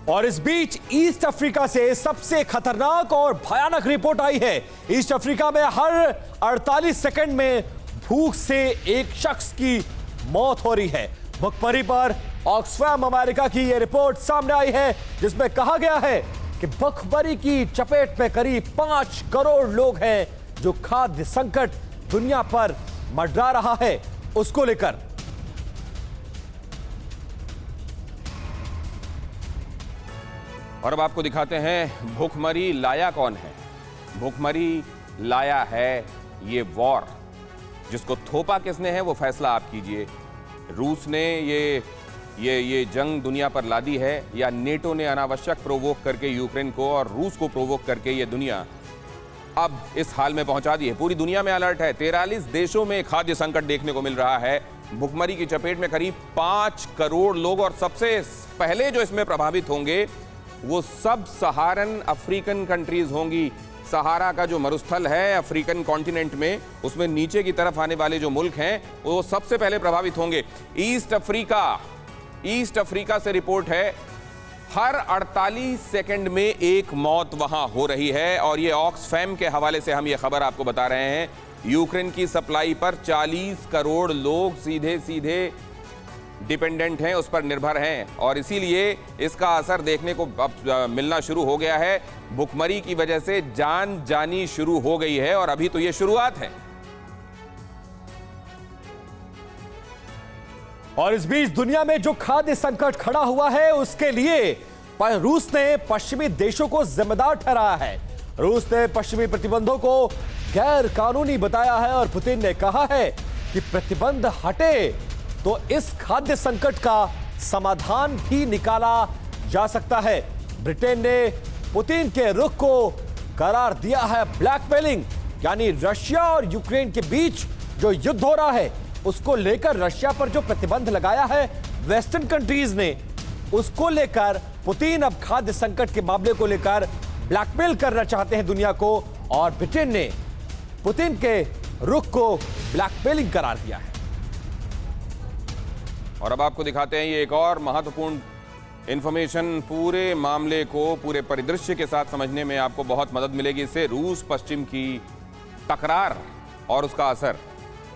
और इस बीच east Africa से सबसे खतरनाक और भयानक रिपोर्ट आई है। ईस्ट अफ्रीका में हर 48 सेकंड में भूख से एक शख्स की मौत हो रही है। भुखमरी पर ऑक्सफैम अमेरिका की यह रिपोर्ट सामने आई है, जिसमें कहा गया है कि भुखमरी की चपेट में करीब 5 करोड़ लोग हैं, जो खाद्य संकट दुनिया पर मंडरा रहा है उसको लेकर। और अब आपको दिखाते हैं भुखमरी लाया कौन है। भुखमरी लाया है ये वॉर, जिसको थोपा किसने है वो फैसला आप कीजिए। रूस ने ये जंग दुनिया पर ला दी है, या नेटो ने अनावश्यक प्रोवोक करके यूक्रेन को और रूस को प्रोवोक करके ये दुनिया अब इस हाल में पहुंचा दी है। पूरी दुनिया में अलर्ट है। 43 देशों में खाद्य संकट देखने को मिल रहा है। भुखमरी की चपेट में करीब 5 करोड़ लोग, और सबसे पहले जो इसमें प्रभावित होंगे वो सब सहारन अफ्रीकन कंट्रीज होंगी। सहारा का जो मरुस्थल है अफ्रीकन कॉन्टिनेंट में, उसमें नीचे की तरफ आने वाले जो मुल्क हैं वो सबसे पहले प्रभावित होंगे। ईस्ट अफ्रीका से रिपोर्ट है, हर 48 सेकंड में एक मौत वहां हो रही है। और ये ऑक्सफैम के हवाले से हम ये खबर आपको बता रहे हैं। यूक्रेन की सप्लाई पर 40 करोड़ लोग सीधे सीधे डिपेंडेंट हैं, उस पर निर्भर हैं, और इसीलिए इसका असर देखने को अब मिलना शुरू हो गया है। भुखमरी की वजह से जान जानी शुरू हो गई है, और अभी तो ये शुरुआत है। और इस बीच दुनिया में जो खाद्य संकट खड़ा हुआ है उसके लिए रूस ने पश्चिमी देशों को जिम्मेदार ठहराया है। रूस ने पश्चिमी प्रतिबंधों को गैर कानूनी बताया है, और पुतिन ने कहा है कि प्रतिबंध हटे तो इस खाद्य संकट का समाधान भी निकाला जा सकता है। ब्रिटेन ने पुतिन के रुख को करार दिया है ब्लैकमेलिंग, यानी रशिया और यूक्रेन के बीच जो युद्ध हो रहा है उसको लेकर रशिया पर जो प्रतिबंध लगाया है वेस्टर्न कंट्रीज ने, उसको लेकर पुतिन अब खाद्य संकट के मामले को लेकर ब्लैकमेल करना चाहते हैं दुनिया को, और ब्रिटेन ने पुतिन के रुख को ब्लैकमेलिंग करार दिया है। और अब आपको दिखाते हैं ये एक और महत्वपूर्ण इंफॉर्मेशन। पूरे मामले को पूरे परिदृश्य के साथ समझने में आपको बहुत मदद मिलेगी इससे। रूस पश्चिम की तकरार और उसका असर,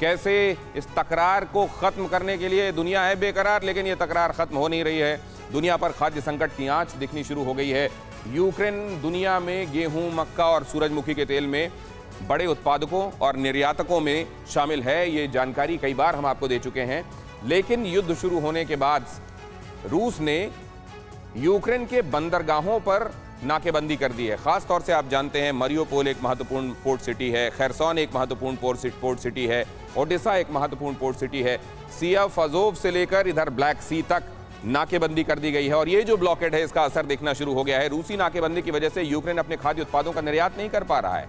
कैसे इस तकरार को खत्म करने के लिए दुनिया है बेकरार, लेकिन ये तकरार खत्म हो नहीं रही है। दुनिया पर खाद्य संकट की आंच दिखनी शुरू हो गई है। यूक्रेन दुनिया में गेहूं, मक्का और सूरजमुखी के तेल में बड़े उत्पादकों और निर्यातकों में शामिल है। ये जानकारी कई बार हम आपको दे चुके हैं, लेकिन युद्ध शुरू होने के बाद रूस ने यूक्रेन के बंदरगाहों पर नाकेबंदी कर दी है। खास तौर से आप जानते हैं मरियोपोल एक महत्वपूर्ण पोर्ट सिटी है, खैरसोन एक महत्वपूर्ण पोर्ट सिटी है, ओडेसा एक महत्वपूर्ण पोर्ट सिटी है। सिया फजोव से लेकर इधर ब्लैक सी तक नाकेबंदी कर दी गई है, और ये जो ब्लॉकेड है इसका असर देखना शुरू हो गया है। रूसी नाकेबंदी की वजह से यूक्रेन अपने खाद्य उत्पादों का निर्यात नहीं कर पा रहा है।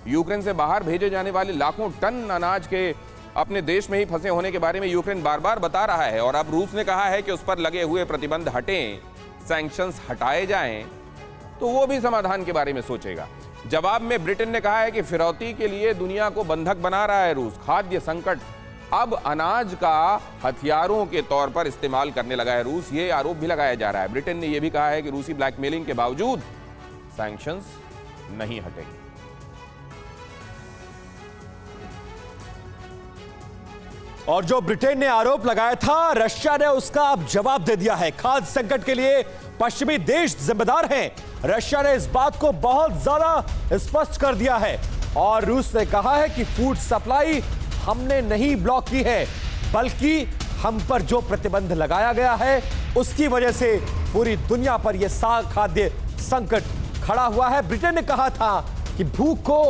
यूक्रेन से बाहर भेजे जाने वाले लाखों टन अनाज के अपने देश में ही फंसे होने के बारे में यूक्रेन बार बार बता रहा है, और अब रूस ने कहा है कि उस पर लगे हुए प्रतिबंध हटें, सैंक्शंस हटाए जाएं, तो वो भी समाधान के बारे में सोचेगा। जवाब में ब्रिटेन ने कहा है कि फिरौती के लिए दुनिया को बंधक बना रहा है रूस। खाद्य संकट अब अनाज का हथियारों के तौर पर इस्तेमाल करने लगा है रूस, ये आरोप भी लगाया जा रहा है। ब्रिटेन ने यह भी कहा है कि रूसी ब्लैकमेलिंग के बावजूद सैंक्शंस नहीं हटेंगे। और जो ब्रिटेन ने आरोप लगाया था, रशिया ने उसका अब जवाब दे दिया है। खाद्य संकट के लिए पश्चिमी देश जिम्मेदार हैं। रशिया ने इस बात को बहुत ज्यादा स्पष्ट कर दिया है, और रूस ने कहा है कि फूड सप्लाई हमने नहीं ब्लॉक की है, बल्कि हम पर जो प्रतिबंध लगाया गया है उसकी वजह से पूरी दुनिया पर यह खाद्य संकट खड़ा हुआ है। ब्रिटेन ने कहा था कि भूख को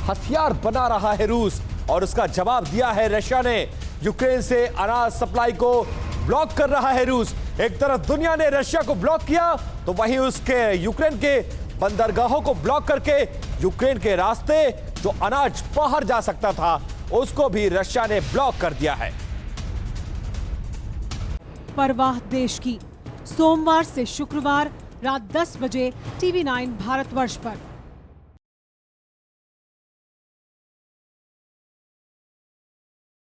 हथियार बना रहा है रूस, और उसका जवाब दिया है रशिया ने। यूक्रेन से अनाज सप्लाई को ब्लॉक कर रहा है रूस। एक तरफ दुनिया ने रशिया को ब्लॉक किया, तो वहीं उसके यूक्रेन के बंदरगाहों को ब्लॉक करके यूक्रेन के रास्ते जो अनाज बाहर जा सकता था उसको भी रशिया ने ब्लॉक कर दिया है। परवाह देश की, सोमवार से शुक्रवार रात 10 बजे TV9 भारतवर्ष पर।